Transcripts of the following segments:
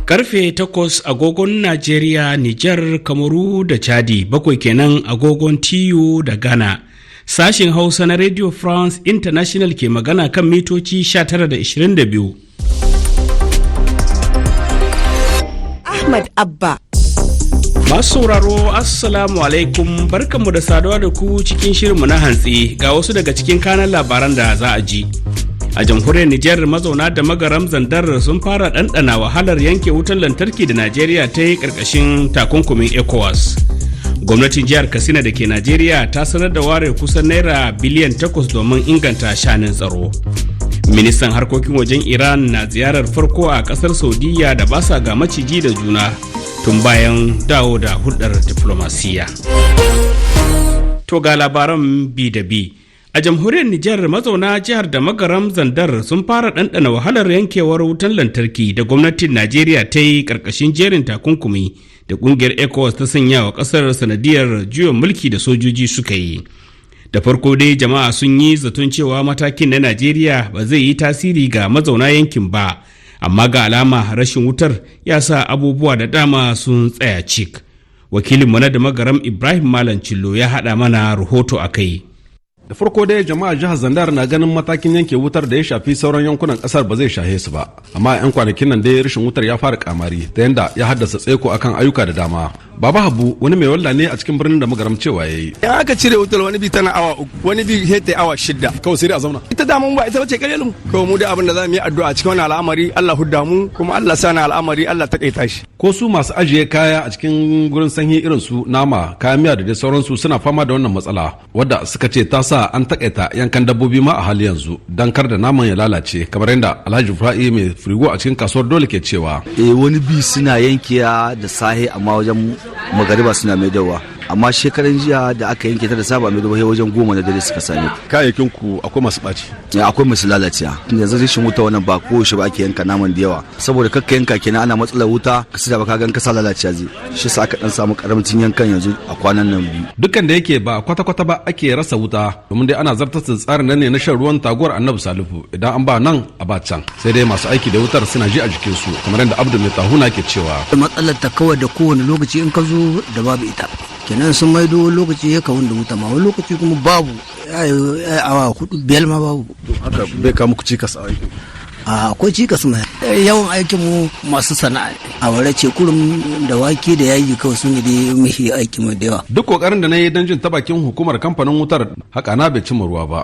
Karfe 8 agogon Najeriya, Nijar, Kamaru da Chadi, 7 kenan agogon TU da Ghana. Sashin Hausa na Radio France International ke magana kan mitoci 19 da 22. Ahmad Abba. Masu sauraro Assalamu alaikum, barkanmu da saduwa da ku cikin shirinmu na hantsi ga wasu daga cikin kanan labaran da za a ji. A jamhuriyar Nijar, mazauna da magaram Zandar sun fara ɗanɗana wahalar yanke wutar lantarki da Najeriya ta yi ƙarƙashin takunkumin ECOWAS. Gwamnatin jihar Katsina da ke Najeriya ta sanar da ware kusan naira biliyan 8 domin inganta shanin tsaro. Ministan harkokin wajen Iran na ziyarar farko a ƙasar Saudiya da ba sa ga maciji da juna tun bayan dawo da hulɗar diflomasiyya. To ga labaran bi da bi. A jamhuriyar Nijar, mazauna jihar da magaram Zandar sun fara ɗanɗana wahalar yankewar wutan lantarki da gwamnatin Najeriya ta yi ƙarƙashin jerin takunkumi da ƙungiyar ECOWAS ta sanya wa ƙasar sanadiyar juyin mulki da sojoji suka yi. Da farko dai jama'a sun yi zaton cewa matakin na Najeriya ba zai yi tasiri ga mazauna yankin ba, amma ga alama rashin wutar ya sa abubuwa da dama sun tsaya cik. Wakilinmu na da magaram Ibrahim Malam Cillo ya haɗa mana rahoto a kai. Da farko dai jama'a jihar Zandar na ganin matakin yanke wutar da ya shafi sauran yankunan kasar ba zai shahe su ba, amma 'yan kwanakin nan dai rashin wutar ya fara kamari ta yanda ya haddasa tsaiko akan ayyuka da dama. Baba Habu wani mai walla ne a cikin birnin da magaram cewa yayi. In aka cire wutar wani bi tana awa 3, wani bi sai ta awa 6. Kawai sai dai a zauna. Ita da mun ba ita bace kalelum. Kawai mu da abin da za mu yi addu'a cikin wannan al'amari, Allah hudda mu kuma Allah sana al'amari Allah ta kaita shi. Ko su masu ajiye kaya a cikin gurin sanyi irin su nama, kayan miya da dai sauransu suna fama da wannan matsala, wadda suka ce ta sa an takaita yankan dabbobi ma a hali yanzu dan kar da naman ya lalace, kamar yadda Alhaji Fura'i mai firigo a cikin kasuwar Dole ke cewa. Wani bi suna yankiya da sahe amma wajen magariba suna mai dawa, amma shekaran jiya da aka yanke ta da saba mai dawa wajen 10 na dare suka same. Kayayyakin ku akwai masu ɓaci? Akwai masu lalacewa. Yanzu rashin wuta wannan ba ko shi ba ake yanka naman da yawa, saboda kakka yanka kenan ana matsalar wuta ka sida baka gan kasa lalacewa zai. Shi sa aka dan samu karamcin yankan yanzu a kwanan nan biyu. Dukkan da yake ba kwata-kwata ba ake rasa wuta, domin dai ana zartar da tsarin nan ne na shan ruwan taguwar Annabi Salihu, idan an ba nan a ba can. Sai dai masu aiki da wutar suna ji a jikinsu, kamar yadda Abdul Mai Tahuna ke cewa. Matsalar ta kawai da kowane lokaci in ka zo da babu ita. Kenan sun maido lokaci ya kawo da wuta ma, wani lokaci kuma babu awa 4-5 ma babu. Haka bai kawo muku cikas a aikin? Akwai cikas ma. Yawan aikin mu masu sana'a a ware ce kurum da wake da yayi kawai sun da mishi aiki mai da yawa. Duk kokarin da na yi don jin ta bakin hukumar kamfanin wutar haka na bai cimma ruwa ba.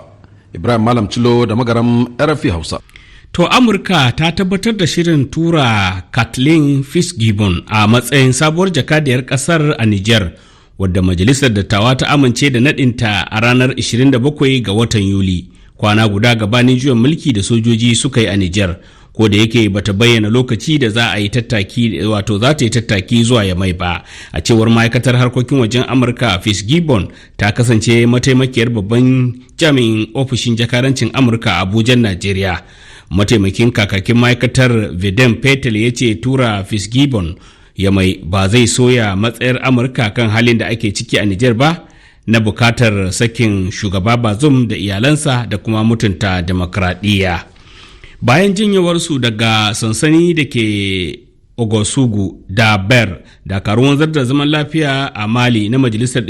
Ibrahim Malam Cilo da magaram RFI Hausa. To Amurka ta tabbatar da shirin tura Kathleen Fitzgibbon a matsayin sabuwar jakadiyar kasar a Nijar, wadda majalisar dattawa ta amince da nadinta a ranar 27 ga watan Yuli, kwana guda gabanin juyin mulki da sojoji suka yi a Nijar, ko da yake bata bayyana lokaci da za a yi tattaki, wato za ta yi tattaki zuwa Yamai ba. A cewar ma'aikatar harkokin wajen Amurka, Fitzgibbon ta kasance mataimakiyar babban jami'in ofishin jakarancin Amurka a Abuja, Najeriya. Mataimakin kakakin ma'aikatar Vedem Patel ya ce tura Fitzgibbon Yamai ba zai soya matsayar Amurka kan halin da ake ciki a Nijar ba, na bukatar sakin shugaba Bazoum da iyalansa da kuma mutunta demokradiyya. Bayan jinyewarsu daga sansani da ke Ogosugu da Ber, dakarun wanzar da zaman lafiya a Mali na Majalisar